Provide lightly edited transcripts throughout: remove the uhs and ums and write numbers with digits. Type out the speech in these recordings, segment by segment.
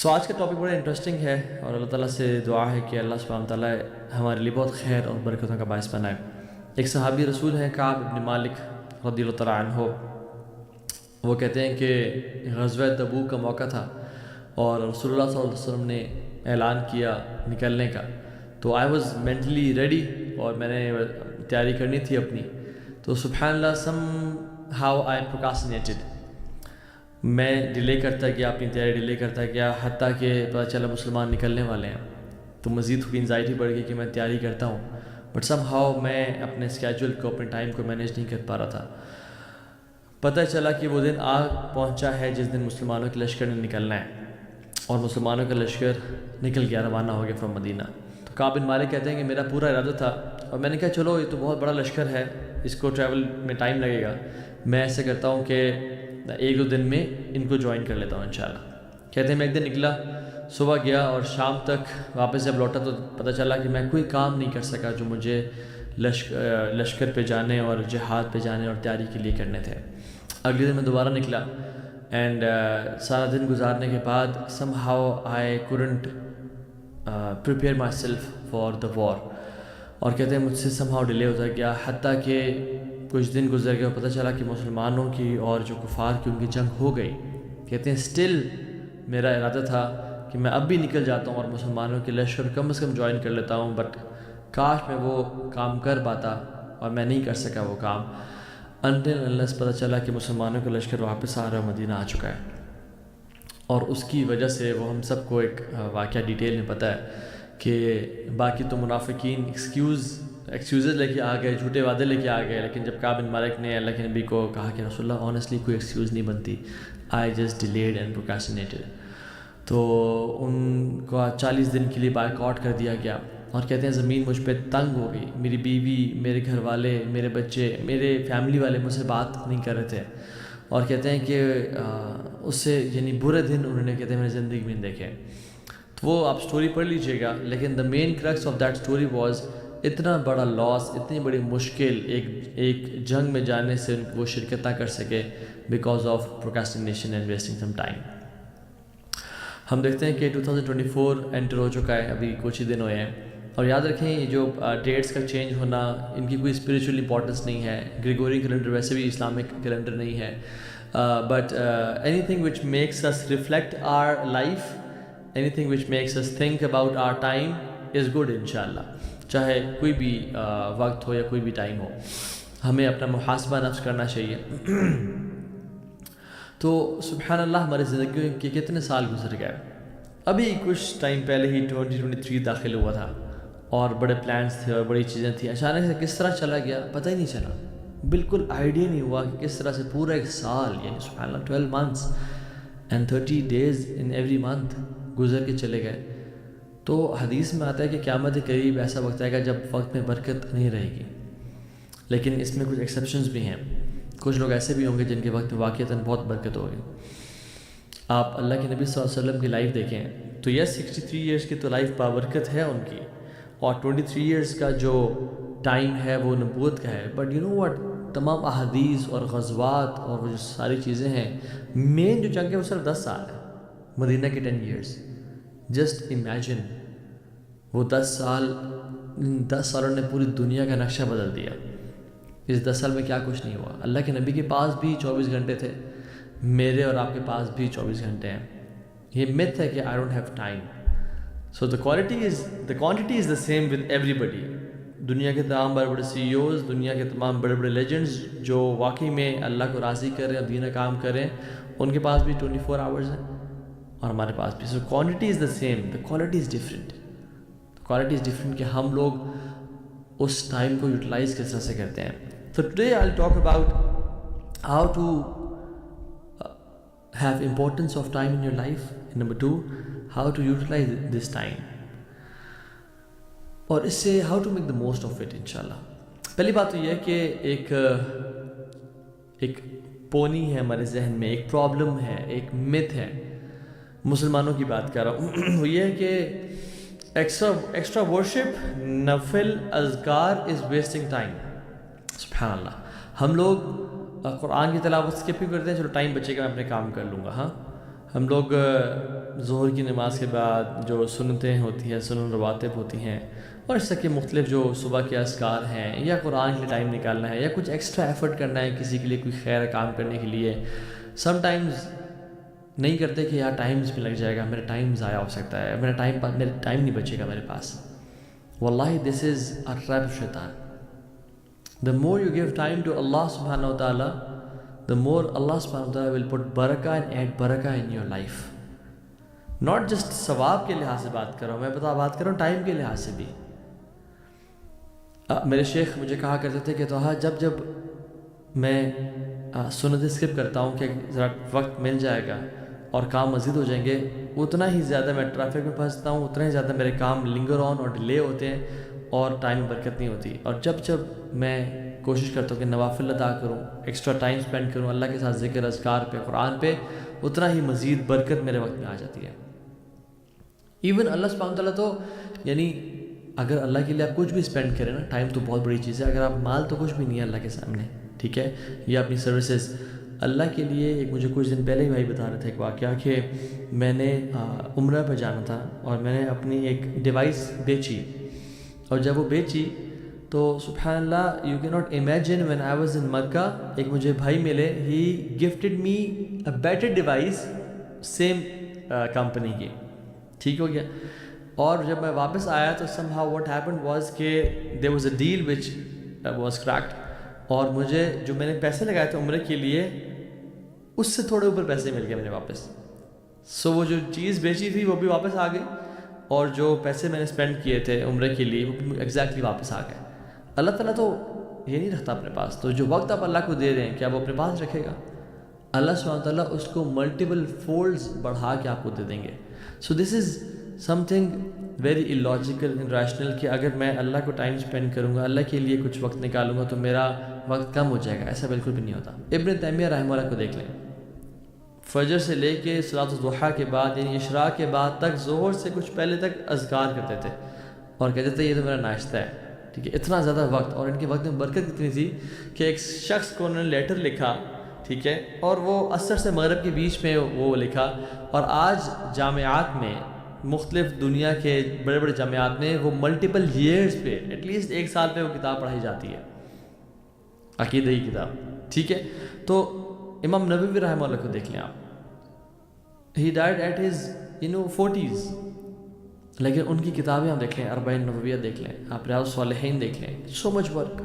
آج کا ٹاپک بڑا انٹرسٹنگ ہے اور اللہ تعالیٰ سے دعا ہے کہ اللہ سبحانہ تعالیٰ ہمارے لیے بہت خیر اور برکتوں کا باعث بنائے۔ ایک صحابی رسول ہیں کعب بن مالک رضی اللہ تعالیٰ عنہ، وہ کہتے ہیں کہ غزوہ تبوک کا موقع تھا اور رسول اللہ صلی اللہ علیہ وسلم نے اعلان کیا نکلنے کا، تو آئی واز مینٹلی ریڈی اور میں نے تیاری کرنی تھی اپنی، تو سبحان اللہ سم ہاؤ آئی پروکاسٹینیٹڈ، میں ڈیلے کرتا گیا، اپنی تیاری ڈیلے کرتا گیا، حتیٰ کہ پتہ چلا مسلمان نکلنے والے ہیں، تو مزید تھوڑی انزائٹی بڑھ گئی کہ میں تیاری کرتا ہوں، بٹ سم ہاؤ میں اپنے اسکیجول کو، اپنے ٹائم کو مینیج نہیں کر پا رہا تھا۔ پتہ چلا کہ وہ دن آ پہنچا ہے جس دن مسلمانوں کے لشکر نے نکلنا ہے، اور مسلمانوں کا لشکر نکل گیا، روانہ ہو گیا فرام مدینہ۔ تو کعب بن مالک کہتے ہیں کہ میرا پورا ارادہ تھا، اور میں نے کہا چلو یہ تو بہت بڑا لشکر ہے، اس کو ٹریول میں ٹائم لگے گا، میں ایسے کرتا ہوں کہ ایک دو دن میں ان کو جوائن کر لیتا ہوں انشاءاللہ۔ کہتے ہیں میں ایک دن نکلا، صبح گیا اور شام تک واپس جب لوٹا تو پتہ چلا کہ میں کوئی کام نہیں کر سکا جو مجھے لشکر پہ جانے اور جہاد پہ جانے اور تیاری کے لیے کرنے تھے۔ اگلے دن میں دوبارہ نکلا اینڈ سارا دن گزارنے کے بعد some how I couldn't prepare myself for the war، اور کہتے ہیں مجھ سے سم ہاؤ ڈیلے ہوتا گیا، حتیٰ کہ کچھ دن گزر گئے اور پتہ چلا کہ مسلمانوں کی اور جو کفار کی ان کی جنگ ہو گئی۔ کہتے ہیں سٹل میرا ارادہ تھا کہ میں اب بھی نکل جاتا ہوں اور مسلمانوں کے لشکر کم از کم جوائن کر لیتا ہوں، بٹ کاش میں وہ کام کر پاتا، اور میں نہیں کر سکا وہ کام until unless پتہ چلا کہ مسلمانوں کا لشکر واپس آ رہا ہے، مدینہ آ چکا ہے۔ اور اس کی وجہ سے وہ ہم سب کو ایک واقعہ ڈیٹیل میں پتہ ہے کہ باقی تو منافقین ایکسکیوزز لے کے آ گئے، جھوٹے وعدے لے کے آ گئے، لیکن جب کعب بن مالک نے اللہ کے نبی کو کہا کہ رسول اللہ آنیسٹلی کوئی ایکسکیوز نہیں بنتی، آئی جسٹ ڈیلیڈ اینڈ پروکاسٹینیٹڈ، تو ان کو 40 دن کے لیے بائیکاٹ کر دیا گیا، اور کہتے ہیں زمین مجھ پہ تنگ ہو گئی، میری بیوی، میرے گھر والے، میرے بچے، میرے فیملی والے مجھ سے بات نہیں کر رہے تھے، اور کہتے ہیں کہ اس سے یعنی برے دن انہوں نے کہتے ہیں میری زندگی میں دیکھے۔ تو وہ آپ سٹوری پڑھ لیجئے گا، لیکن the main crux of that story was اتنا بڑا لاس، اتنی بڑی مشکل ایک جنگ میں جانے سے وہ شرکت نہ کر سکے because of procrastination and wasting some time. ہم دیکھتے ہیں کہ 2024 انٹر ہو چکا ہے، ابھی کچھ ہی دن ہوئے ہیں، اور یاد رکھیں یہ جو ڈیٹس کا چینج ہونا، ان کی کوئی اسپریچول امپورٹنس نہیں ہے، گریگورین کیلنڈر ویسے بھی اسلامک کیلنڈر نہیں ہے، but anything which makes us reflect our life, anything which makes us think about our time is good انشاءاللہ، چاہے کوئی بھی وقت ہو یا کوئی بھی ٹائم ہو، ہمیں اپنا محاسبہ نفس کرنا چاہیے۔ تو سبحان اللہ ہماری زندگی کے کتنے سال گزر گئے، ابھی کچھ ٹائم پہلے ہی 2023 داخل ہوا تھا، اور بڑے پلانس تھے اور بڑی چیزیں تھیں، اچانک سے کس طرح چلا گیا پتہ ہی نہیں چلا، بالکل آئیڈیا نہیں ہوا کہ کس طرح سے پورا ایک سال، یعنی سبحان اللہ 12 months and 30 days in every month گزر کے چلے گئے۔ تو حدیث میں آتا ہے کہ قیامت قریب ایسا وقت آئے گا جب وقت میں برکت نہیں رہے گی، لیکن اس میں کچھ ایکسیپشنز بھی ہیں، کچھ لوگ ایسے بھی ہوں گے جن کے وقت میں واقعتاً بہت برکت ہوگی۔ آپ اللہ کے نبی صلی اللہ علیہ وسلم کی لائف دیکھیں تو یس 63 ایئرس کی تو لائف بابرکت ہے ان کی، اور 23 ایئرس کا جو ٹائم ہے وہ نبوت کا ہے، بٹ یو نو واٹ، تمام احادیث اور غزوات اور وہ جو ساری چیزیں ہیں، مین جو جنگ ہے وہ صرف 10 سال ہے، مدینہ کے 10 ایئرس۔ جسٹ امیجن وہ 10 سالوں نے پوری دنیا کا نقشہ بدل دیا۔ اس 10 سال میں کیا کچھ نہیں ہوا، اللہ کے نبی کے پاس بھی 24 گھنٹے تھے، میرے اور آپ کے پاس بھی 24 گھنٹے ہیں۔ یہ myth ہے کہ I don't have time. So the quantity is the same with everybody. دنیا کے تمام بڑے بڑے CEOs، دنیا کے تمام بڑے بڑے لیجنڈز جو واقعی میں اللہ کو راضی کر رہے ہیں اور دین کام کر رہے ہیں، ان کے پاس بھی 24 hours ہیں، اور ہمارے پاس بھی۔ So quantity is the same, the quality is different. The quality is different کہ ہم لوگ اس ٹائم کو یوٹیلائز کس طرح سے کرتے ہیں۔ So today I'll talk about how to have importance of time in your life, and number 2 how to utilize this time، اور اس سے how to make the most of it انشاءاللہ۔ پہلی بات تو یہ ہے کہ ایک پونی ہے ہمارے ذہن میں، ایک پرابلم ہے، ایک myth ہے، مسلمانوں کی بات کر رہا ہوں، وہ یہ ہے کہ ایکسٹرا ورشپ، نفل اذکار از ویسٹنگ ٹائم۔ سبحان اللہ، ہم لوگ قرآن کی تلاوت اسکپ بھی کرتے ہیں، چلو ٹائم بچے گا میں اپنے کام کر لوں گا، ہاں ہم لوگ ظہر کی نماز کے بعد جو سنتیں ہوتی ہیں، سنن رواتب ہوتی ہیں، اور اس طرح کے مختلف جو صبح کے اذکار ہیں، یا قرآن کے لیے ٹائم نکالنا ہے، یا کچھ ایکسٹرا ایفرٹ کرنا ہے کسی کے لیے، کوئی خیر کام کرنے کے لیے، سم ٹائمز نہیں کرتے کہ یار ٹائم اس میں لگ جائے گا، میرا ٹائم ضائع ہو سکتا ہے، میرا ٹائم نہیں بچے گا میرے پاس. واللہ دس از اے ٹریپ آف شیطان. The more you give time to Allah subhanahu wa ta'ala, the more Allah subhanahu wa ta'ala will put barakah and add barakah in your life. Not just ثواب کے لحاظ سے بات کر رہا ہوں، میں بات کر رہا ہوں ٹائم کے لحاظ سے بھی. میرے شیخ مجھے کہا کرتے تھے کہ توہا جب میں سنت اسکپ کرتا ہوں کہ ذرا وقت مل جائے گا اور کام مزید ہو جائیں گے، اتنا ہی زیادہ میں ٹریفک میں پھنستا ہوں، اتنا ہی زیادہ میرے کام لنگر آن اور ڈیلے ہوتے ہیں اور ٹائم میں برکت نہیں ہوتی. اور جب میں کوشش کرتا ہوں کہ نوافل ادا کروں، ایکسٹرا ٹائم سپینڈ کروں اللہ کے ساتھ ذکر اذکار پہ، قرآن پہ، اتنا ہی مزید برکت میرے وقت میں آ جاتی ہے. ایون اللہ سبحانہ وتعالیٰ تو یعنی اگر اللہ کے لیے آپ کچھ بھی اسپینڈ کریں نا، ٹائم تو بہت بڑی چیز ہے. اگر آپ مال تو کچھ بھی نہیں ہے اللہ کے سامنے، ٹھیک ہے، یا اپنی سروسز اللہ کے لیے. ایک مجھے کچھ دن پہلے ہی بھائی بتا رہے تھے ایک واقعہ کہ میں نے عمرہ پہ جانا تھا اور میں نے اپنی ایک ڈیوائس بیچی، اور جب وہ بیچی تو سبحان اللہ you can not imagine when I was in Mecca, ایک مجھے بھائی ملے، he gifted me a better device same company کی. ٹھیک ہو گیا. اور جب میں واپس آیا تو somehow what happened was کہ there was a deal which was cracked, اور مجھے جو میں نے پیسے لگائے تھے عمرے کے لیے اس سے تھوڑے اوپر پیسے مل گئے میرے واپس. سو وہ جو چیز بیچی تھی وہ بھی واپس آ گئی، اور جو پیسے میں نے اسپینڈ کیے تھے عمرے کے لیے وہ بھی ایگزیکٹلی واپس آ گئے. اللہ تعالیٰ تو یہ نہیں رکھتا اپنے پاس، تو جو وقت آپ اللہ کو دے رہے ہیں کیا وہ اپنے پاس رکھے گا؟ اللہ سبحانہ وتعالیٰ اس کو ملٹیپل فولڈز بڑھا کے آپ کو دے دیں گے. So this is something very illogical and irrational کہ اگر میں اللہ کو ٹائم اسپینڈ کروں گا، اللہ کے لیے کچھ وقت نکالوں گا تو میرا وقت کم ہو جائے گا. ایسا بالکل بھی نہیں ہوتا. ابن تیمیہ رحمہ اللہ کو دیکھ لیں، فجر سے لے کے صلاۃ الضحیٰ کے بعد یعنی اشراق کے بعد تک، ظہر سے کچھ پہلے تک اذکار کرتے تھے اور کہتے تھے یہ تو میرا ناشتہ ہے. ٹھیک ہے، اتنا زیادہ وقت، اور ان کے وقت میں برکت اتنی تھی کہ ایک شخص کو انہوں نے لیٹر لکھا، ٹھیک ہے، اور وہ عصر سے مغرب کے بیچ میں وہ لکھا. اور آج جامعات میں، مختلف دنیا کے بڑے بڑے جامعات میں وہ ملٹیپل ایئرز پہ، ایٹ لیسٹ 1 سال پہ وہ کتاب پڑھائی جاتی ہے، عقیدہ کی کتاب. ٹھیک ہے، تو امام نووی رحمہ اللہ کو دیکھ لیں آپ، ہی ڈائڈ ایٹ ہز 40s، لیکن ان کی کتابیں آپ دیکھ لیں، اربعین نوویہ دیکھ لیں، آپ ریاض الصالحین دیکھ لیں، سو مچ ورک.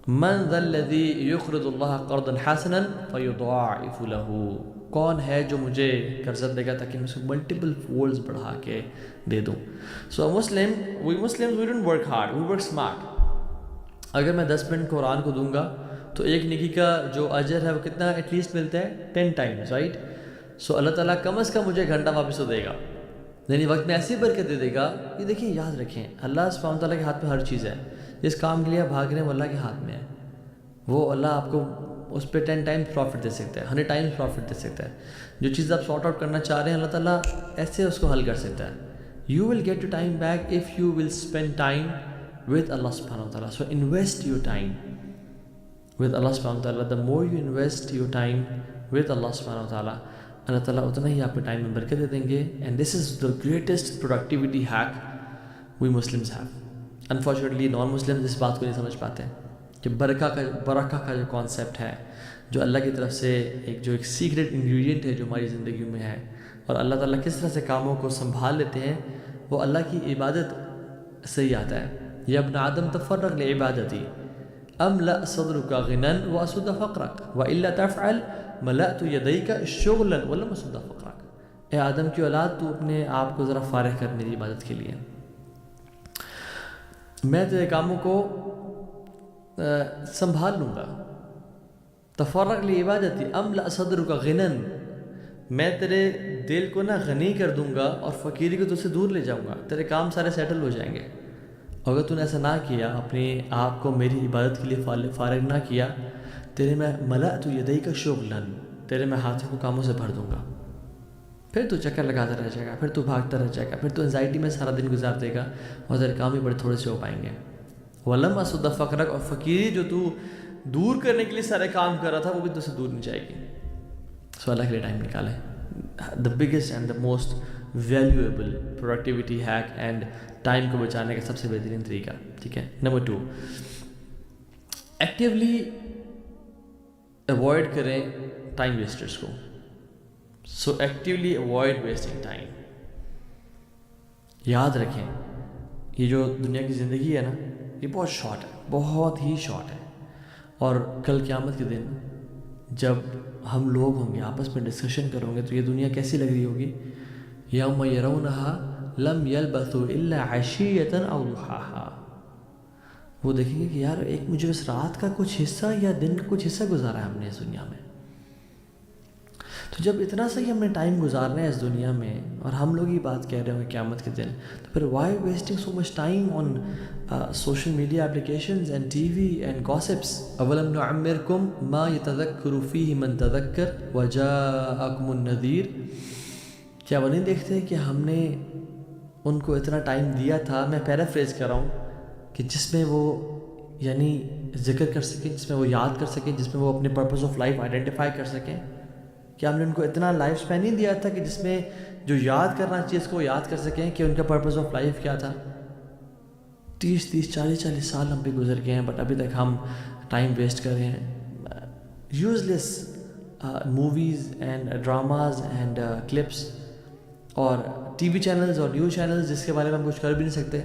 من ذا الذی یقرض اللہ قرضا حسنا فیضاعف له، کون ہے جو مجھے قرض دے گا تاکہ میں اس کو ملٹیپل فولڈز بڑھا کے دے دوں. So we Muslims we don't work hard, we work smart. اگر میں 10 منٹ قرآن کو دوں گا تو ایک نیکی کا جو اجر ہے وہ کتنا ایٹ لیسٹ ملتا ہے 10 ٹائمز، رائٹ. سو اللہ تعالیٰ کم از کم مجھے گھنٹہ واپس تو دے گا، یعنی وقت میں ایسی برکت دے دے گا. یہ دیکھیں، یاد رکھیں، اللہ سبحانہ تعالیٰ کے ہاتھ میں ہر چیز ہے. جس کام کے لیے آپ بھاگ رہے ہیں وہ اللہ کے ہاتھ میں ہے. وہ اللہ آپ کو اس پہ 10 ٹائمز پروفٹ دے سکتا ہے، 100 ٹائمز پروفٹ دے سکتا ہے. جو چیز آپ سارٹ آؤٹ کرنا چاہ رہے ہیں اللہ تعالیٰ ایسے اس کو حل کر سکتا ہے. You will get your time back if you will spend time with اللہ سبحانہ وتعالیٰ. So invest your time with اللہ سبحانہ وتعالیٰ. The more you invest your time with اللہ سبحانہ وتعالیٰ، اللہ تعالیٰ اتنا ہی آپ کے ٹائم میں برکت دے دیں گے. And this is the greatest productivity hack we Muslims have. Unfortunately non Muslims اس بات کو نہیں سمجھ پاتے کہ برکہ کا جو کانسیپٹ ہے، جو اللہ کی طرف سے ایک سیکریٹ انگریڈینٹ ہے جو ہماری زندگی میں ہے، اور اللہ تعالیٰ کس طرح سے کاموں کو سنبھال لیتے ہیں، وہ اللہ کی عبادت سے ہی آتا ہے. یا ابن آدم تفرغ لعبادتی املأ صدرک غنا واسد فقرک والا تفعل ملأت یدیک شغلا ولم اسد فقرک. اے آدم کی اولاد، تو اپنے آپ کو ذرا فارغ کر میری عبادت کے لیے، میں تیرے کاموں کو سنبھال لوں گا. تفرغ لعبادتی املأ صدرک غنا، میں تیرے دل کو نا غنی کر دوں گا اور فقیری کو تجھ سے دور لے جاؤں گا، تیرے کام سارے سیٹل ہو جائیں گے. اگر تو نے ایسا نہ کیا، اپنے آپ کو میری عبادت کے لیے فارغ نہ کیا، تیرے میں ملأت یدیک شغلا، تیرے میں ہاتھوں کو کاموں سے بھر دوں گا. پھر تو چکر لگاتا رہ جائے گا، پھر تو بھاگتا رہ جائے گا، پھر تو انزائٹی میں سارا دن گزار دے گا اور تیرے کام ہی بڑے تھوڑے سے ہو پائیں گے. ولم اسد فقرک، اور فقیری جو تو دور کرنے کے لیے سارے کام کر رہا تھا وہ بھی تو سے دور نہیں جائے گی. سو اللہ کے لیے ٹائم نکالیں. The biggest and the most valuable productivity hack and time کو بچانے کا سب سے بہترین طریقہ. ٹھیک ہے. نمبر 2, ایکٹیولی اوائڈ کریں ٹائم ویسٹرس کو. سو ایکٹیولی اوائڈ ویسٹنگ ٹائم. یاد رکھیں یہ جو دنیا کی زندگی ہے نا, یہ بہت شارٹ ہے, بہت ہی شارٹ ہے. اور کل قیامت کے دن جب ہم لوگ ہوں گے آپس میں ڈسکشن کروں گے تو یہ دنیا کیسی لگ رہی ہوگی. یوم یرونہا لم یلبثوا الا عشیۃ او ضحاہا. وہ دیکھیں گے کہ یار ایک مجھے اس رات کا کچھ حصہ یا دن کا کچھ حصہ گزارا ہے ہم نے اس دنیا میں. تو جب اتنا صحیح ہم نے ٹائم گزارنا ہے اس دنیا میں اور ہم لوگ ہی بات کہہ رہے ہوں گے قیامت کے دن, تو پھر why wasting so much time on social media applications and T V and gossips. اولم نعمرکم ما یتذکر فیہ من تذکر وجاءکم النذیر. کیا وہ نہیں دیکھتے کہ ہم نے ان کو اتنا ٹائم دیا تھا, میں پیرافریز کر رہا ہوں, کہ جس میں وہ یعنی ذکر کر سکیں, جس میں وہ یاد کر سکیں, جس میں وہ اپنے پرپز آف لائف آئیڈینٹیفائی کر سکیں. کہ ہم نے ان کو اتنا لائف اسپین نہیں دیا تھا کہ جس میں جو یاد کرنا چاہیے اس کو یاد کر سکیں کہ ان کا پرپز آف لائف کیا تھا. 30-40 سال ہم پہ گزر گئے ہیں, بٹ ابھی تک ہم ٹائم ویسٹ کر رہے ہیں use less movies and dramas and clips اور ٹی وی چینلز اور نیوز چینلز جس کے بارے میں ہم کچھ کر بھی نہیں سکتے.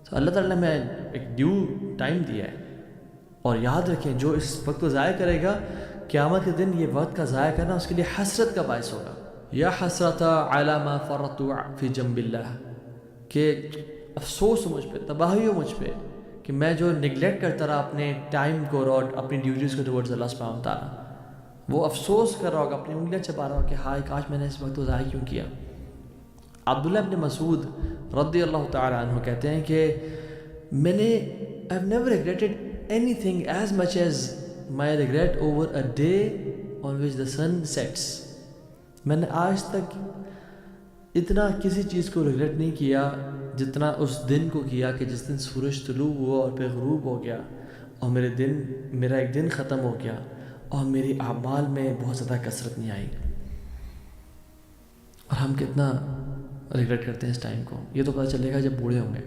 تو اللہ تعالیٰ نے ہمیں ایک ڈیو ٹائم دیا ہے. اور یاد رکھیں جو اس وقت کو ضائع کرے گا قیامت کے دن یہ وقت کا ضائع کرنا اس کے لیے حسرت کا باعث ہوگا. یا حسرت علی ما فرطت فی جنب اللہ, کہ افسوس ہو مجھ پہ, تباہی ہو مجھ پہ کہ میں جو نگلیکٹ کرتا رہا اپنے ٹائم کو اور اپنی ڈیوٹیز کو ٹورڈز اللہ سبحانہ وتعالیٰ. وہ افسوس کر رہا ہوگا, اپنی انگلیاں چبا رہا ہوگا کہ ہائے کاش میں نے اس وقت کو ضائع کیوں کیا. عبداللہ ابن مسعود رضی اللہ تعالیٰ عنہ کہتے ہیں کہ میں نے I've never regretted anything as much as my regret over a day on which the sun sets. میں نے آج تک اتنا کسی چیز کو ریگریٹ نہیں کیا جتنا اس دن کو کیا کہ جس دن سورج طلوع ہوا اور پھر غروب ہو گیا اور میرا ایک دن ختم ہو گیا اور میری اعمال میں بہت زیادہ کثرت نہیں آئی. اور ہم کتنا ریگریٹ کرتے ہیں اس ٹائم کو. یہ تو پتہ چلے گا جب بوڑھے ہوں گے,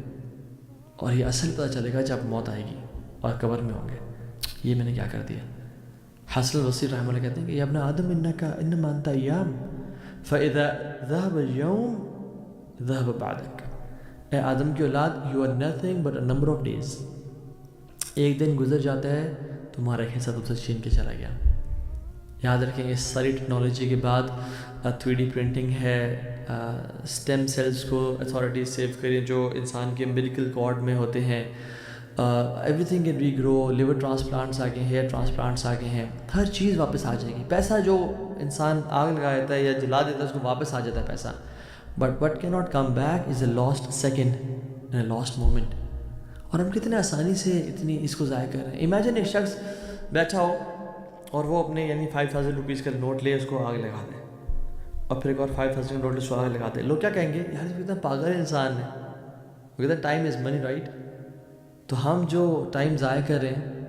اور یہ اصل پتہ چلے گا جب موت آئے گی اور قبر میں ہوں گے, یہ میں نے کیا کر دیا. حسن البصری رحمہ اللہ کہتے ہیں کہ یا ابن آدم انما انت ایام فاذا ذهب اليوم ذهب بعدك. اے آدم کی اولاد, you are nothing but a number of days. ایک دن گزر جاتا ہے تمہارا ایک حصہ تم سے چھین کے چلا گیا. یاد رکھیں اس ساری ٹیکنالوجی کے بعد 3D پرنٹنگ ہے, اسٹیم سیلز کو اتھارٹیز سیو کریں جو انسان کے امبلیکل کارڈ میں ہوتے ہیں. Everything can regrow, liver transplants آ گئے ہیں, ہیئر ٹرانسپلانٹس آ گئے ہیں, ہر چیز واپس آ جائے گی. پیسہ جو انسان آگ لگا دیتا ہے یا جلا دیتا ہے اس کو واپس آ جاتا ہے پیسہ, بٹ وٹ کی not come back is a last second and a last moment. اور ہم کتنے آسانی سے اتنی اس کو ضائع کر رہے ہیں. امیجن ایک شخص بیٹھا ہو اور وہ اپنے یعنی 5000 روپیز کا نوٹ لے اس کو آگ لگا دے, اور پھر ایک اور 5000 کا نوٹ لے اس کو آگ لگا دے. لوگ کیا کہیں گے, یار کتنا پاگل انسان ہے, وہ کہتے ہیں ٹائم از منی رائٹ. تو ہم جو ٹائم ضائع کر رہے ہیں,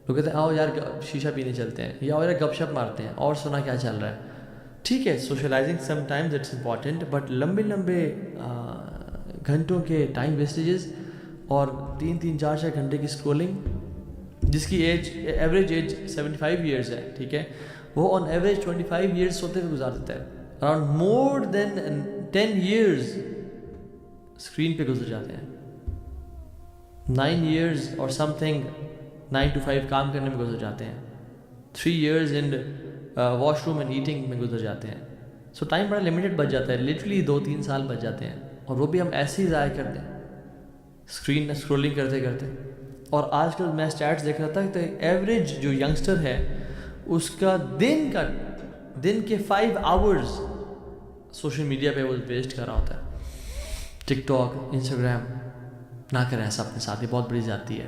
لوگ کہتے ہیں آؤ یار شیشہ پینے چلتے ہیں, یا آؤ یار گپ شپ مارتے ہیں اور سنا کیا چل رہا ہے. ٹھیک ہے, socialising sometimes it's important, but لمبے گھنٹوں کے ٹائم ویسٹیجز اور 3-4 گھنٹے کی اسکرولنگ, جس کی ایوریج ایج 75 ایئرز ہے, ٹھیک ہے, وہ آن ایوریج 25 ایئرز سوتے ہوئے گزار دیتا ہے. اراؤنڈ مور دین 10 ایئرز اسکرین پہ گزر جاتے ہیں. 9 ایئرز اور سم تھنگ 9 to 5 کام کرنے میں گزر جاتے ہیں. 3 years in wash room and eating میں گزر جاتے ہیں. سو ٹائم بڑا لمیٹڈ بچ جاتا ہے, لٹرلی 2-3 سال بچ جاتے ہیں, اور وہ بھی ہم ایسے ہی ضائع کر دیں اسکرین اسکرولنگ کرتے کرتے. اور آج کل میں اسٹیٹس دیکھ رہا تھا کہ ایوریج جو ینگسٹر ہے اس کا دن کے 5 آورز سوشل میڈیا پہ وہ ویسٹ کر رہا ہوتا ہے. ٹک ٹاک, انسٹاگرام, نہ کریں ایسا اپنے ساتھ, یہ بہت بڑی زیادتی ہے.